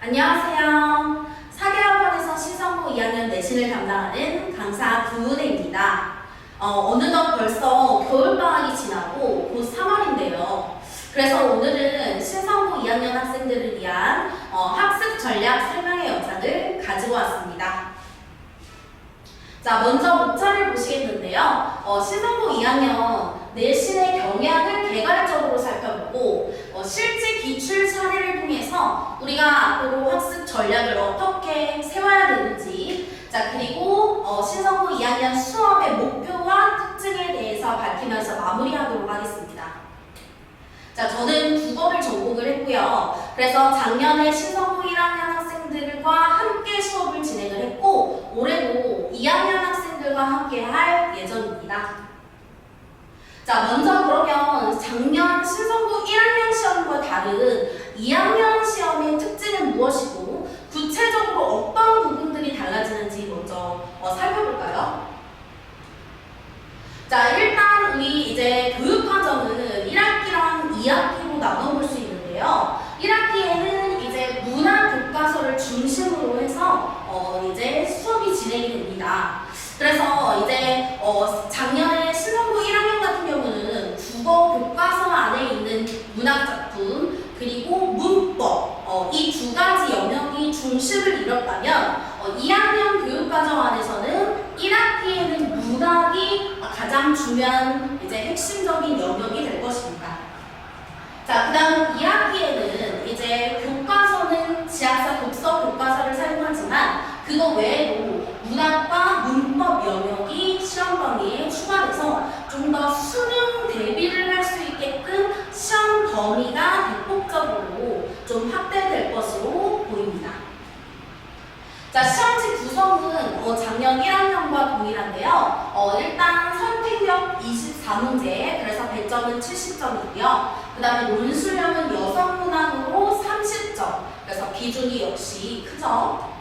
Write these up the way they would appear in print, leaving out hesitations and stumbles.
안녕하세요. 사계학원에서 신성고 2학년 내신을 담당하는 강사 구은혜입니다. 어느덧 벌써 겨울방학이 지나고 곧 3월인데요. 그래서 오늘은 신성고 2학년 학생들을 위한 학습 전략 설명회 영상을 가지고 왔습니다. 자, 먼저 목차를 보시겠는데요. 신성고 2학년 내신의 경향을 개괄적으로 살펴보고 실제 기출 사례를 통해서 우리가 앞으로 학습 전략을 어떻게 세워야 되는지, 자, 그리고 신성고 2학년 수업의 목표와 특징에 대해서 밝히면서 마무리하도록 하겠습니다. 자, 저는 국어를 전공을 했고요. 그래서 작년에 신성고 1학년 학생들과 함께 수업을 진행을 했고, 올해도 2학년 학생들과 함께 할 예정입니다. 자, 먼저 그러면 작년 신성고 1학년 시험과 다른 2학년 시험의 특징은 무엇이고, 구체적으로 어떤 부분들이 달라지는지 먼저 살펴볼까요? 자, 일단 우리 이제 교육과정은 1학기랑 2학기로 나눠볼 수 있는데요. 1학기에는 이제 문화 교과서를 중심으로 해서 이제 수업이 진행이 됩니다. 그래서 이제 작년에 신성고 1학년 같은 경우는 국어 교과서 안에 있는 문학작품 그리고 문법 이 두 가지 영역이 중심을 이뤘다면 2학년 교육과정 안에서는 1학기에는 문학이 가장 중요한 이제 핵심적인 영역이 될 것입니다. 자, 그 다음 2학기에는 이제 교과서는 지학사 독서 교과서를 사용하지만 그거 외에도 문학과 문법 영역이 시험 범위에 추가돼서 좀 더 수능 대비를 할 수 있게끔 시험 범위가 대폭적으로 좀 확대될 것으로 보입니다. 자, 시험지 구성은 작년 1학년과 동일한데요. 일단 선택력 24문제, 그래서 배점은 70점이고요. 그 다음에 논술형은 여성문항으로 30점, 그래서 비중이 역시 크죠.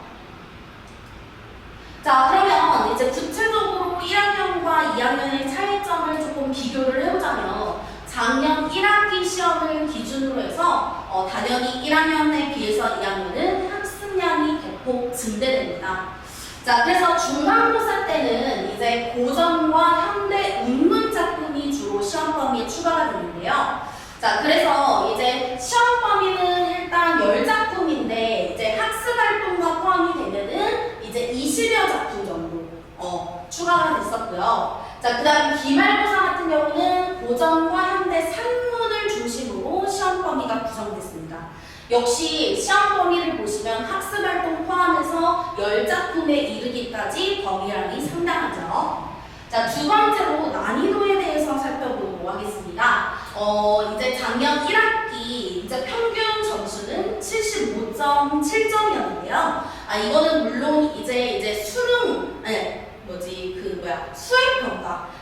자, 그러면 이제 구체적으로 1학년과 2학년의 차이점을 조금 비교를 해보자면 작년 1학기 시험을 기준으로 해서 당연히 1학년에 비해서 2학년은 학습량이 대폭 증대됩니다. 자, 그래서 중간고사 때는 이제 고전과 현대 운문 작품이 주로 시험 범위에 추가가 되는데요. 자, 그래서 이제 시험 범위는 일단 10작품인데 이제 학습 활동과 포함이 되면은 이제 20여 작품 정도 추가가 됐었고요. 자, 그 다음 기말고사 같은 경우는 고전과 현대 산문을 중심으로 시험 범위가 구성됐습니다. 역시 시험 범위를 보시면 학습 활동 포함해서 10작품에 이르기까지 범위량이 상당하죠. 자, 두 번째로 난이도에 대해서 살펴보도록 하겠습니다. 이제 작년 1학기 이제 평균 점수는 75.7점이었는데요. 이거는 물론 이제 수능,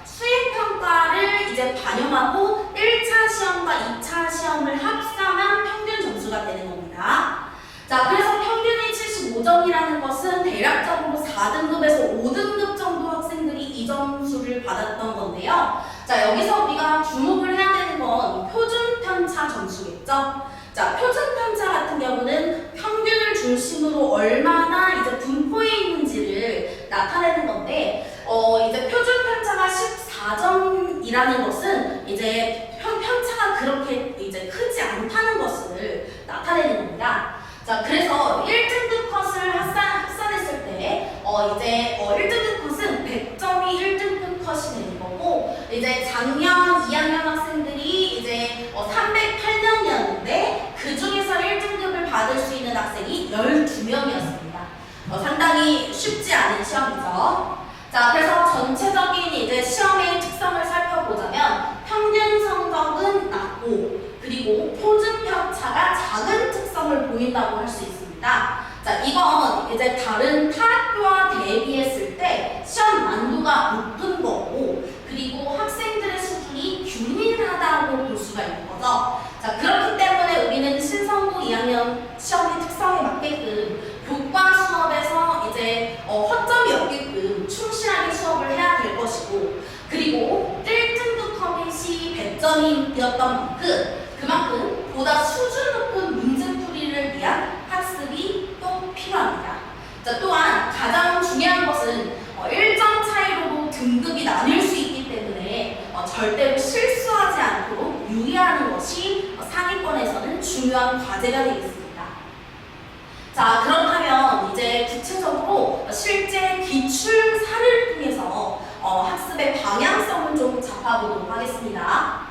수행평가를 이제 반영하고 1차 시험과 2차 시험을 합산한 평균 점수가 되는 겁니다. 자, 그래서 평균이 75점이라는 것은 대략적으로 4등급에서 5등급 정도 학생들이 이 점수를 받았던 건데요. 자, 여기서 우리가 주목을 해야 되는 건 표준 편차 점수겠죠? 자, 표준 편차 같은 경우는 평균을 중심으로 얼마나 이제 분포해 있는지를 나타내는 건데, 이제 표준 편차가 14점이라는 것은 이제 편차가 그렇게 이제 크지 않다는 것을 나타내는 겁니다. 자, 그래서 1등급 컷을 합산했을 때, 이제 1등급 컷은 100점이 1등급 컷이 되는 거고, 이제 작년 2학년 학생들이 이제 308명이었는데, 그 중에서 1등급을 받을 수 있는 학생이 12명이었습니다. 상당히 쉽지 않은 시험이죠. 자, 그래서 전체적인 이제 시험의 특성을 살펴보자면, 평균 성적은 낮고, 그리고 표준 편차가 작은 특성을 보인다고 할 수 있습니다. 자, 이건 이제 다른 타 학교와 대비했을 때 시험 난이도가 높은 거고, 그리고 학생들의 수준이 균일하다고 볼 수가 있는 거죠. 자, 그렇기 때문에 우리는 신성고 2학년 시험의 특성에 맞게끔 교과 수업에서 이제 허점이 없게끔 충실하게 수업을 해야 될 것이고, 그리고 1등급 컷이 100점이었던 만큼 그만큼 보다 수준 높은 문제풀이를 위한 학습이 절대로 실수하지 않도록 유의하는 것이 상위권에서는 중요한 과제가 되겠습니다. 자, 그렇다면 이제 구체적으로 실제 기출 사례를 통해서 학습의 방향성을 좀 잡아보도록 하겠습니다.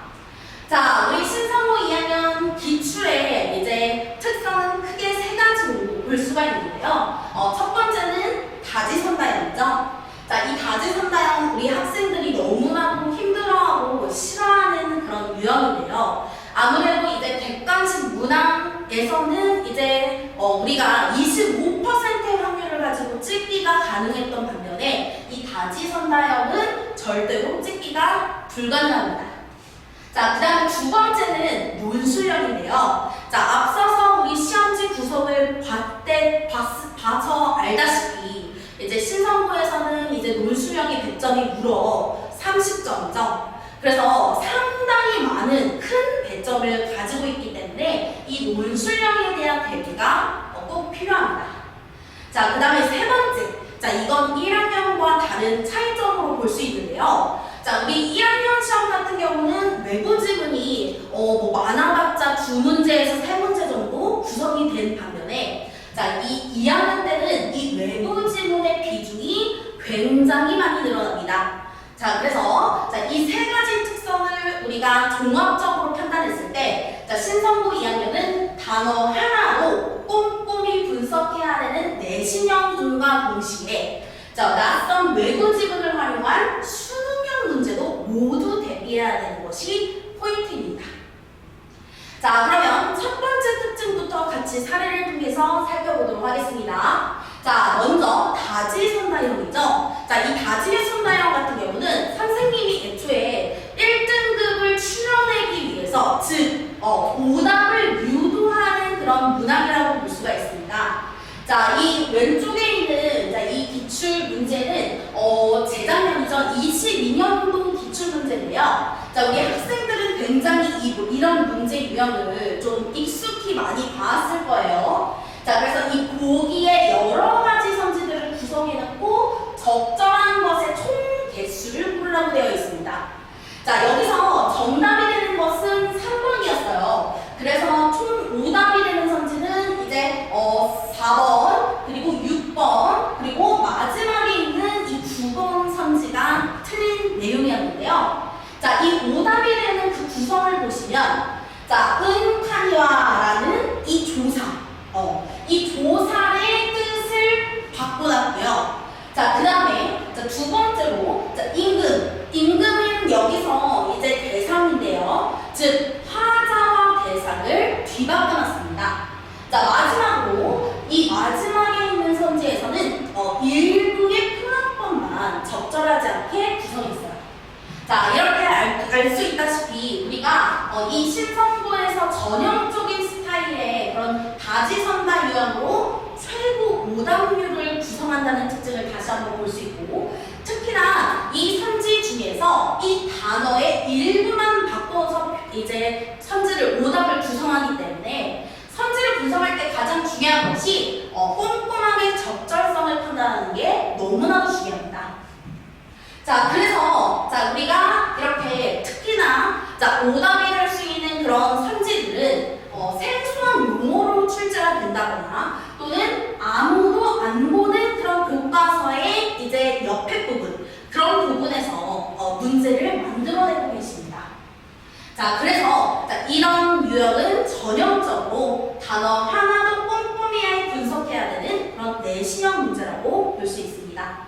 자, 우리 신성고 2학년 기출의 이제 특성은 크게 세 가지로 볼 수가 있는데요. 첫 번째는 다지선다형이죠. 자, 이 다지선다형 우리 학생들이 너무나도 힘들어하고 싫어하는 그런 유형인데요. 아무래도 이제 객관식 문항에서는 이제 우리가 25%의 확률을 가지고 찍기가 가능했던 반면에 이 다지선다형은 절대로 찍기가 불가능합니다. 자, 그 다음에 두 번째는 논술형인데요. 자, 앞서서 우리 시험지 구성을 봐서 알다시피 이제 신성고에서는 이제 논술형의 배점이 무려 30점이죠. 그래서 상당히 많은 큰 배점을 가지고 있기 때문에 이 논술형에 대한 대비가 꼭 필요합니다. 자, 그 다음에 세 번째. 자, 이건 1학년과 다른 차이점으로 볼 수 있는데요. 자, 우리 1학년 시험 같은 경우는 외부 지문이 많아봤자 2문제에서 3문제 정도 구성이 된 반면에 자, 이 2학년 때는 이 외부 지문의 비중이 굉장히 많이 늘어납니다. 자, 그래서 이 세 가지 특성을 우리가 종합적으로 판단했을 때 자, 신성고 2학년은 단어 하나로 꼼꼼히 분석해야 되는 내신형과 동시에 자, 낯선 외부 지문을 활용한 수능형 문제도 모두 대비해야 되는 것이 포인트입니다. 자, 그러면 첫 번째 특징부터 같이 사례를 통해서 살펴보도록 하겠습니다. 자, 먼저 다지선다형이죠. 자, 이 다지선다형 같은 경우는 선생님이 애초에 1등급을 추려내기 위해서 즉 오답을 유도하는 그런 문항이라고 볼 수가 있습니다. 자, 이 왼쪽에 있는 이 기출 문제는 재작년이죠. 22년도 기출 문제인데요. 자, 우리 학생들은 굉장히 이런 문제 유형을 좀 익숙히 많이 봤을 거예요. 자, 그래서 이 보기에 여러 가지 선지들을 구성해놓고 적절한 것의 총 개수를 고르라고 되어 있습니다. 자, 여기서 정답이 되는 것은 3번이었어요. 그래서 총 오답이 되는 선지는 이제 4번, 그리고 6번, 그리고 마지막에 있는 이 9번 선지가 틀린 내용이었는데요. 자, 이 오답이 되는 그 구성을 보시면 자, 은카니와라는 이 조사, 이 조사의 뜻을 바꿔놨고요. 자, 그 다음에 두 번째로 자, 임금. 임금은 여기서 이제 대상인데요. 즉, 화자와 대상을 뒤바꿔놨습니다. 자, 마지막으로 이 마지막에 있는 선지에서는 일부의 표현법만 적절하지 않게 구성했어요. 자, 이렇게 알 수 있다시피 우리가 이 신성고에서 전형적인 스타일의 그런 다지선다 유형으로 최고 오답률을 구성한다는 특징을 다시 한번 볼 수 있고, 특히나 이 선지 중에서 이 단어의 일부만 바꿔서 이제 선지를 오답을 구성하기 때문에 선지를 분석할 때 가장 중요한 것이 꼼꼼하게 적절성을 판단하는 게 너무나도 중요합니다. 자, 그래서 우리가 이렇게 특히나 오답이 할 수 있는 그런 선지들은 생소한 용어로 출제가 된다거나 또는 아무도 안 보는 그런 교과서의 이제 옆에 부분, 그런 부분에서 문제를 만들어내고 계십니다. 자, 그래서 이런 유형은 전형적으로 단어 하나도 꼼꼼히 분석해야 되는 그런 내신형 문제라고 볼 수 있습니다.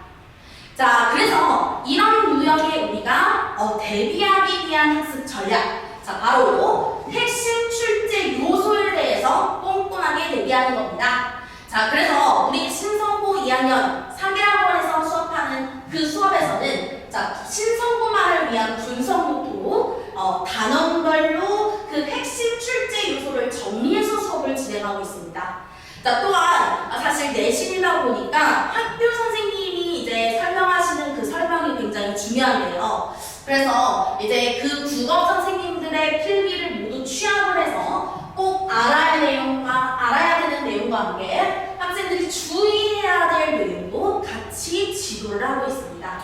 자, 그래서 이런 유형에 우리가 대비하기 위한 학습 전략, 자, 바로 핵심 출제 요소에 대해서 꼼꼼하게 대비하는 겁니다. 자, 그래서 우리 신성고 2학년 3개학원에서 수업하는 그 수업에서는 신성고만을 위한 분석 노트로 단원별로 그 핵심 출제 요소를 정리해서 수업을 진행하고 있습니다. 자, 또한 사실 내신이다 보니까 학교 선생님이 이제 설명하시는 그 설명이 굉장히 중요한데요. 그래서 이제 그 국어 선생님들의 필기를 모두 취합을 해서 꼭 알아야 되는 내용과 함께 학생들이 주의해야 될 내용도 같이 지도를 하고 있습니다.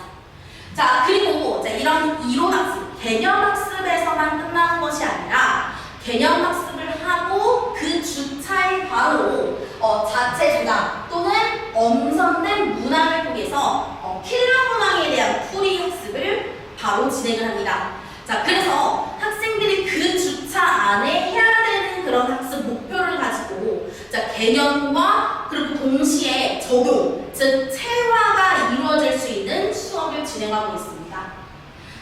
자, 그리고 이런 이론 학습, 개념학습에서만 끝나는 것이 아니라 개념학습을 하고 그 주차에 바로 자체 제작 또는 엄선된 문항을 통해서 필요 문항에 대한 풀이 학습을 바로 진행을 합니다. 자, 그래서 학생들이 그 주차 안에 해야 되는 그런 학습 목표를 가지고 자, 개념과 그리고 동시에 적용, 즉 체화가 이루어질 수 있는 수업을 진행하고 있습니다.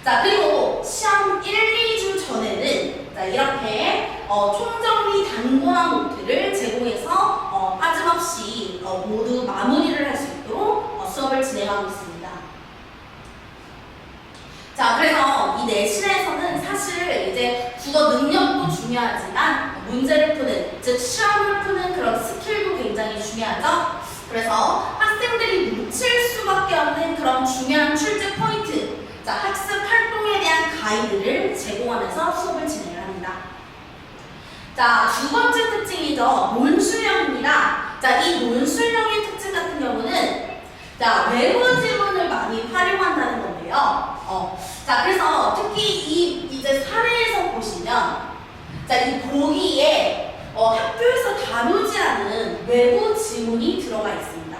자, 그리고 시험 1, 2주 전에는 자, 이렇게 총정리 단권화 노트를 제공해서 빠짐없이 모두 마무리를 할 수 있도록 수업을 진행하고 있습니다. 자, 그래서 이 내신에서는 사실 이제 국어 능력도 중요하지만 문제를 푸는, 즉 시험을 푸는 그런 스킬도 굉장히 중요하죠. 그래서 학생들이 놓칠 수밖에 없는 그런 중요한 출제 포인트, 자, 학습 활동에 대한 가이드를 제공하면서 수업을 진행을 합니다. 자, 두 번째 특징이죠. 논술형입니다. 자, 이 논술형의 특징 같은 경우는 자, 외부 지문을 많이 활용한다는 건데요. 자, 그래서 특히 이제 사례에서 보시면 자, 이 보기에 학교에서 다루지 않은 외부 지문이 들어가 있습니다.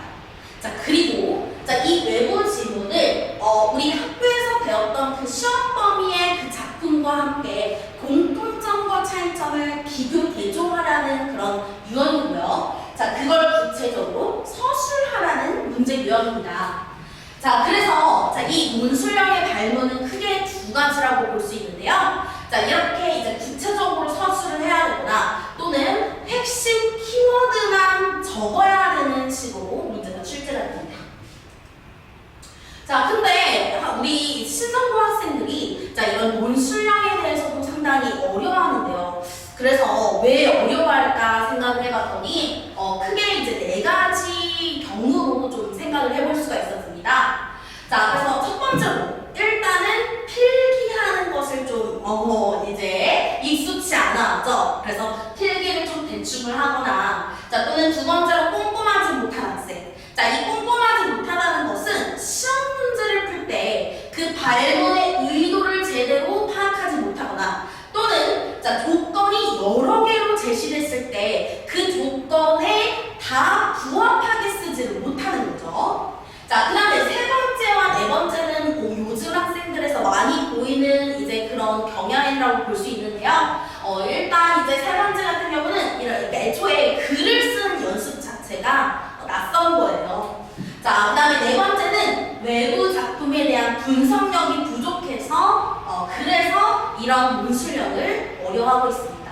자, 그리고 자, 이 외부 지문을 우리 학교에서 배웠던 그 시험 범위의 그 작품과 함께 공통점과 차이점을 비교 대조하라는 그런 유형이고요. 자, 그걸 구체적으로 서술하라는 문제 유형입니다. 자, 그래서 자, 이 논술형의 발문은 크게 두 가지라고 볼 수 있는데요. 자, 이렇게 이제 구체적으로 서술을 해야 되거나 또는 핵심 키워드만 적어야 되는 식으로 문제가 출제가 됩니다. 자, 근데 우리 신정고 학생들이 자, 이런 논술형에 대해서도 상당히 어려워하는데요. 그래서 왜 어려워할까 생각을 해봤더니 크게 이제 네 가지 경우로 좀 생각을 해볼 수가 있었습니다. 자, 그래서 첫 번째로 일단은 필기하는 것을 좀 이제 익숙치 않아 왔죠. 그래서 필기를 좀 대충을 하거나 자, 또는 두 번째로 꼼꼼하지 못한 학생. 자, 이 꼼꼼하지 못하다는 것은 시험 문제를 풀 때 그 발문의 의도를 제대로 파악하지 못하거나 또는 자, 조건이 여러 개로 제시됐을 때 그 조건에 다 부합하게 쓰지를 못하는 거죠. 자, 그 다음에 세 번째와 네 번째는 요즘 학생들에서 많이 보이는 이제 그런 경향이라고 볼 수 있는데요. 일단 이제 세 번째 같은 경우는 이렇게 애초에 글을 쓰는 연습 자체가 낯선 거예요. 자, 그 다음에 네 번째는 외부 작품에 대한 분석력이 부족해서 그래서 이런 논술형을 어려워하고 있습니다.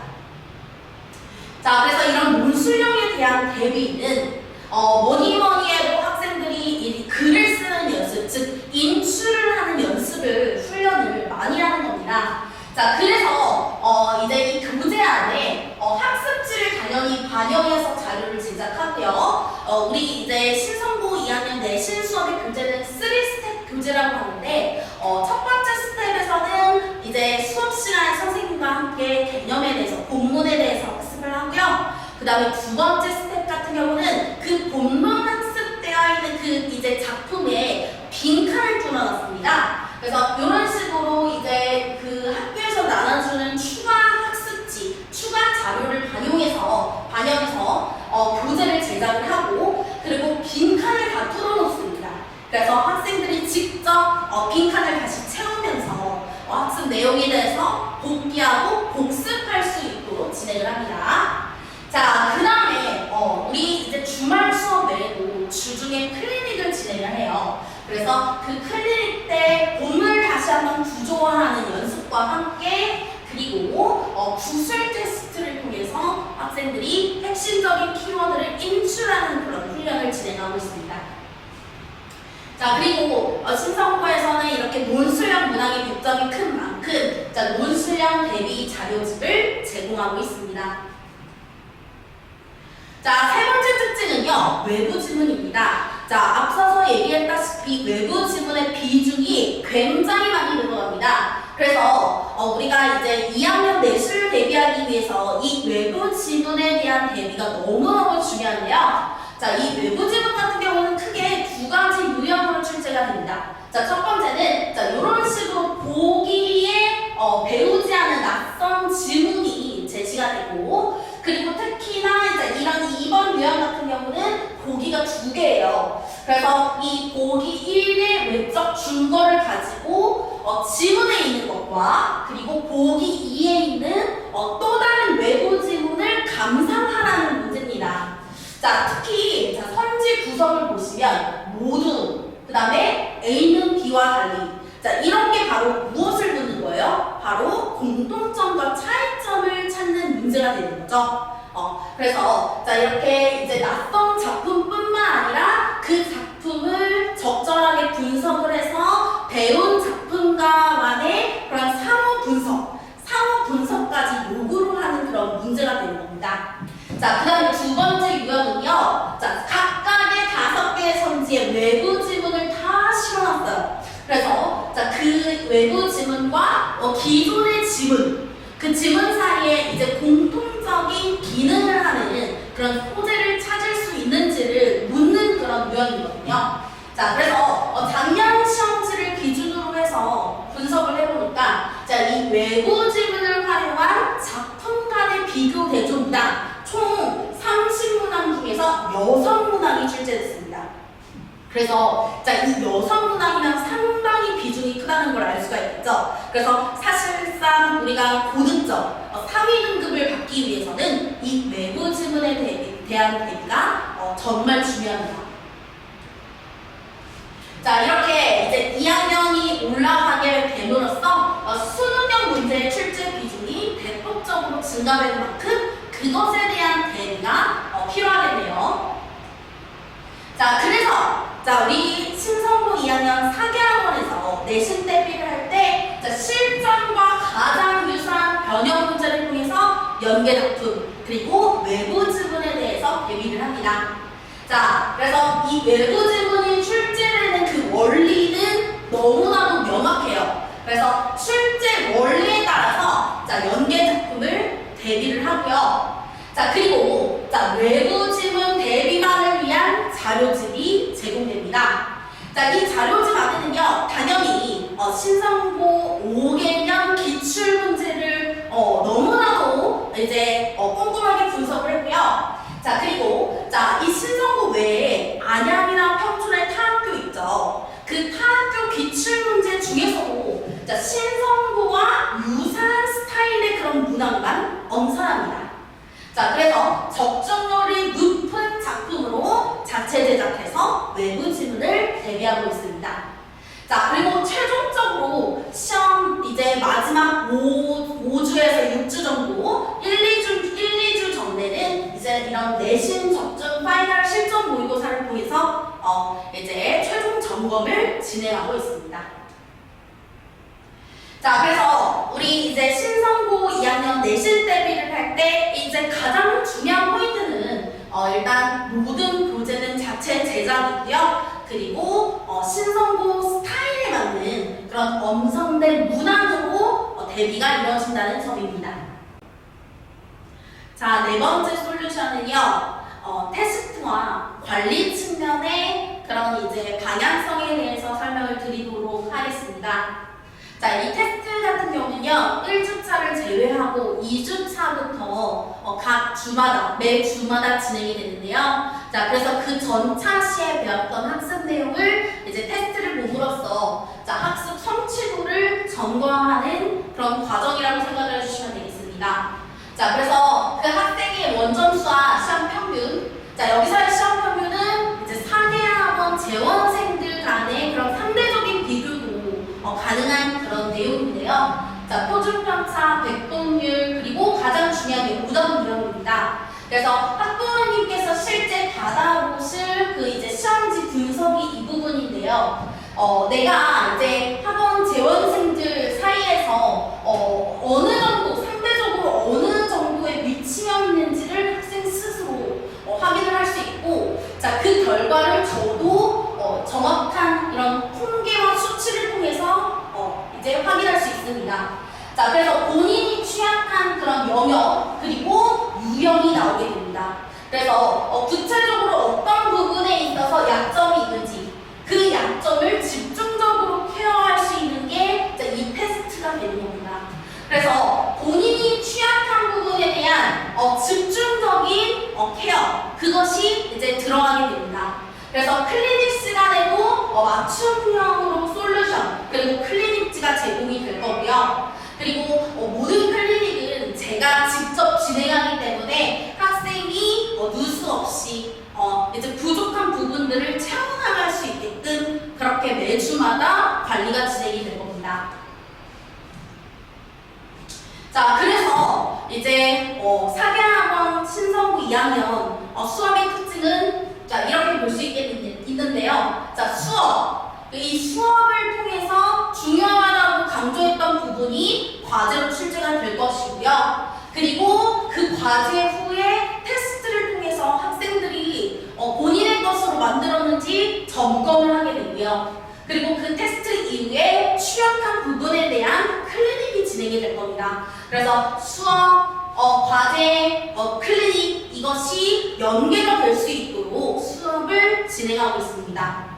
자, 그래서 이런 논술형에 대한 대비는 뭐니 해도 학생들이 이 글을 쓰는 연습, 즉 인출을 하는 연습을 훈련을 많이 하는 겁니다. 자, 그래서 이제 이 교재 안에 학습지를 당연히 반영해서 자료를 제작하고요. 우리 이제 신성고 2학년 내신 수업의 교재는 3스텝 교재라고 하는데 첫 번째 스텝에서는 이제 수업 시간에 선생님과 함께 개념에 대해서, 본문에 대해서 학습을 하고요. 그 다음에 두 번째 스텝 같은 경우는 그 본문 학습되어 있는 그 이제 작품에 빈칸을 뚫어놨습니다. 그래서 이런 식으로 이제 그 학교에서 나눠주는 추가 학습지, 추가 자료를 반영해서 교재를 제작을 하고 그리고 빈칸을 다 뚫어놓습니다. 그래서 학생들이 직접 빈칸을 다시 채우면서 학습 내용에 대해서 복기하고 복습할 수 있도록 진행을 합니다. 자, 그 다음에 우리 이제 주말 수업 외에도 주중에 클리닉을 진행을 해요. 그래서 그 클리닉 때 본문을 다시 한번 구조화하는 연습과 함께 그리고 구술 테스트를 통해서 학생들이 핵심적인 키워드를 인출하는 그런 훈련을 진행하고 있습니다. 자, 그리고 신성고에서는 이렇게 논술형 문항의 백점이 큰 만큼 자, 논술형 대비 자료집을 제공하고 있습니다. 자, 세 번째 특징은요, 외부 지문입니다. 자, 앞서서 얘기했다시피 외부 지문의 비중이 굉장히 많이 늘어납니다. 그래서 우리가 이제 2학년 내신을 대비하기 위해서 이 외부 지문에 대한 대비가 너무너무 중요한데요. 자, 이 외부 지문 같은 경우는 크게 두 가지 유형으로 출제가 됩니다. 자, 첫 번째는 자, 이런 식으로 보기에 배우지 않은 낯선 지문이 제시가 되고, 그리고 특히나 이제 이런 2번 유형 같은 경우는 보기가 2개예요. 그래서 이 보기 1의 외적 준거를 가지고 지문에 있는 것과 그리고 보기 2에 있는 또 다른 외부 지문을 감상하라는 문제입니다. 자, 특히 자, 선지 구성을 보시면 모두, 그 다음에 A는 B와 달리, 자, 이런 게 바로 무엇을 묻는 거예요? 바로 공통점과 차이점을 찾는 문제가 되는 거죠. 그래서 자, 이렇게 이제 낯선 작품뿐만 아니라 그 작품을 적절하게 분석을 해서 배운 작품가만의 그런 상호 분석까지 요구를 하는 그런 문제가 되는 겁니다. 자, 그 다음에 두 번째 유형은요. 자, 각각의 5개의 선지에 외부 지문을 다 실어놨어요. 그래서 자, 그 외부 지문과 기존의 지문, 그 지문 사이에 이제 공통적인 기능을 하는 그런 소재를 찾을 수 있는지를 묻는 그런 유형이거든요. 자, 그래서 작년 시험지를 기준으로 해서 분석을 해보니까 자, 이 외부 지문을 활용한 작품 간의 비교 대조문항 총 30문항 중에서 6문항이 출제됐습니다. 그래서 자, 이 6문항이면 상당히 비중이 크다는 걸 알 수가 있겠죠. 그래서 사실상 우리가 고등점 상위 등급을 받기 위해서는 이 외부 지문에 대한 대비가 정말 중요합니다. 자, 이렇게 이제 2학년이 올라가게 됨으로써 수능형 문제의 출제 비중이 대폭적으로 증가되는 만큼 그것에 대한 대비가 필요하겠네요. 자, 그래서 자, 우리 신성고 2학년 4개학원에서 내신 대비를 할 때 실전과 가장 유사한 변형 문제를 통해서 연계 작품 그리고 외부 지문에 대해서 대비를 합니다. 자, 그래서 이 외부 지문이 출제되는 그 원리는 너무나도 명확해요. 그래서 출제 원리에 따라서 자, 연계 작품을 대비를 하고요. 자, 그리고 자, 외부 지문 대비만을 위한 자료집이 제공됩니다. 자, 이 자료집 안에는요, 당연히 신성고 5개년 기출 문제를 너무나도 이제 꼼꼼하게 분석을 했고요. 자, 그리고 자, 이 신성고 외에 안양이나 평촌의 타학교 있죠. 그 타학교 기출 문제 중에서도 자, 신성고와 유사한 스타일의 그런 문항만 엄선합니다. 자, 그래서 적중률이 높은 작품으로 자체 제작해서 외부 지문을 대비하고 있습니다. 자, 그리고 최종적으로 시험 이제 마지막 5주에서 6주 정도 1, 2주 전에는 이제 이런 내신 적중 파이널 실전 모의고사를 통해서 이제 최종 점검을 진행하고 있습니다. 자, 그래서 우리 이제 신성고 2학년 내신 대비를 할 때 이제 가장 중요한 포인트는 일단 모든 교재는 자체 제작이고요. 그리고 신성고 스타일에 맞는 그런 엄선된 문항으로 대비가 이루어진다는 점입니다. 자, 네 번째 솔루션은요. 테스트와 관리 측면의 그런 이제 방향성에 대해서 설명을 드리도록 하겠습니다. 자, 이 테스트 같은 경우는요, 1주차를 제외하고 2주차부터 각 주마다, 매 주마다 진행이 되는데요. 자, 그래서 그 전차 시에 배웠던 학습 내용을 이제 테스트를 봄으로써 자, 학습 성취도를 점검하는 그런 과정이라고 생각을 해주시면 되겠습니다. 자, 그래서 그 학생의 원점수와 시험 평균, 자, 여기서의 시험 평균은 이제 4개학원 재원생들 간의 그런 상대적인 비교도 가능한 그런 내용인데요. 자, 표준편차, 백분율, 그리고 가장 중요한 게 무덤 유형입니다. 그래서 학부모님께서 실제 받아보실 그 이제 시험지 분석이 이 부분인데요. 내가 이제 학원 재원생들 사이에서 어느 정도, 상대적으로 어느 정도의 위치에 있는지를 학생 스스로 확인을 할 수 있고, 자, 그 결과를 저도 정확한 이런 통계와 수치를 통해서 이제 확인할 수 있습니다. 자, 그래서 본인이 취약한 그런 영역 그리고 유형이 나오게 됩니다. 그래서 구체적으로 어떤 부분에 있어서 약점이 있는지 그 약점을 집중적으로 케어할 수 있는 게 이 테스트가 되는 겁니다. 그것이 이제 들어가게 됩니다. 그래서 클리닉 시간에도 맞춤형으로 솔루션 그리고 클리닉지가 제공이 될 거고요. 그리고 모든 클리닉은 제가 직접 진행하기 때문에 학생이 누수 없이 이제 부족한 부분들을 채워나갈 수 있게끔 그렇게 매주마다 관리가 진행이 될 겁니다. 자, 그래서 이제 4개학원 신성고 2학년 수업의 특징은 자 이렇게 볼 수 있는데요. 자, 수업. 이 수업을 통해서 중요하다고 강조했던 부분이 과제로 출제가 될 것이고요. 그리고 그 과제 후에 테스트를 통해서 학생들이 본인의 것으로 만들었는지 점검을 하게 되고요. 그리고 그 테스트 이후에 취약한 부분에 대한 클리닉이 진행이 될 겁니다. 그래서 수업, 과제, 클리닉 이것이 연계가 될 수 있도록 수업을 진행하고 있습니다.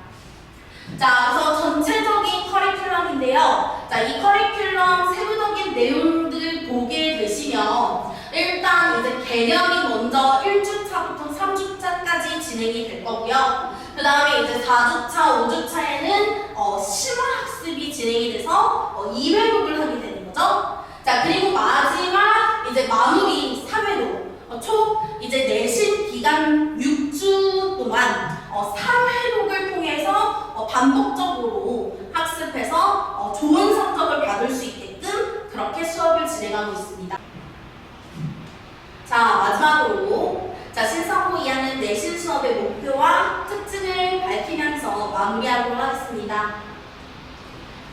자, 그래서 전체적인 커리큘럼인데요. 자, 이 커리큘럼 세부적인 내용들 보게 되시면 일단 이제 개념이 먼저 1주차부터 3주차까지 진행이 될 거고요. 그 다음에 이제 4주차, 5주차에는 심화학습이 진행이 돼서 2회독을 하게 되는 거죠. 자, 그리고 마지막 이제 마무리 3회독, 총 이제 내신 기간 6주 동안 3회독을 통해서 반복적으로 학습해서 좋은 성적을 받을 수 있게끔 그렇게 수업을 진행하고 있습니다. 자, 마지막으로 신성고 2학년 내신 수업의 목표와 특징을 밝히면서 마무리하도록 하겠습니다.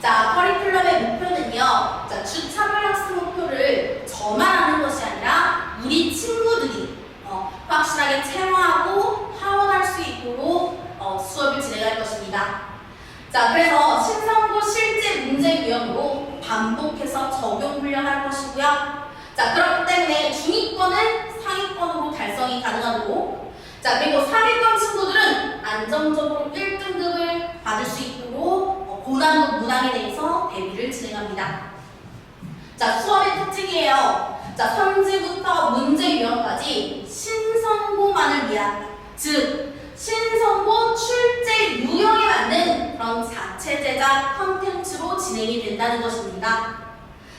자, 커리큘럼의 목표는요. 자, 주차별학습 목표를 저만 하는 것이 아니라 우리 친구들이 확실하게 체화하고 하원할 수 있도록 수업을 진행할 것입니다. 자, 그래서 신성고 실제 문제 유형으로 반복해서 적용 훈련할 것이고요. 자, 그렇기 때문에 중위권은 상위권으로 달성이 가능하도록 자, 그리고 상위권 친구들은 안정적으로 1등급을 받을 수 있도록 고난도 문항에 대해서 대비를 진행합니다. 자, 수업의 특징이에요. 자, 선지부터 문제 유형까지 신성고만을 위한, 즉 신성고 출제 유형에 맞는 그런 자체 제작 컨텐츠로 진행이 된다는 것입니다.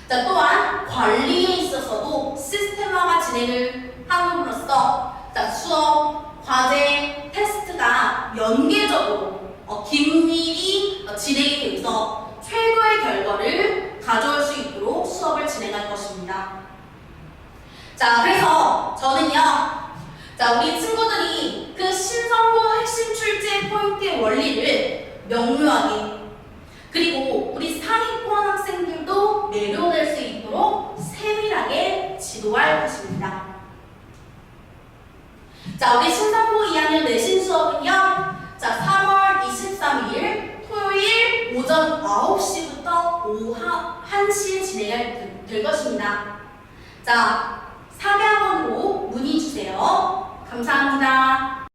자, 또한 관리에 있어서도 시스템화가 진행을 함으로써 자, 수업, 과제, 테스트가 연계적으로 긴밀히 진행이 돼서 최고의 결과를 가져올 수 있도록 수업을 진행할 것입니다. 자, 그래서 저는요, 자, 우리 친구들이 그 신성고 핵심 출제 포인트의 원리를 명료하게 그리고 우리 상위권 학생들도 내려낼 수 있도록 세밀하게 지도할 것입니다. 자, 우리 신성고 2학년 내신 수업은요, 자, 3월 23일 토요일 오전 9시부터 오후 1시에 진행될 것입니다. 자,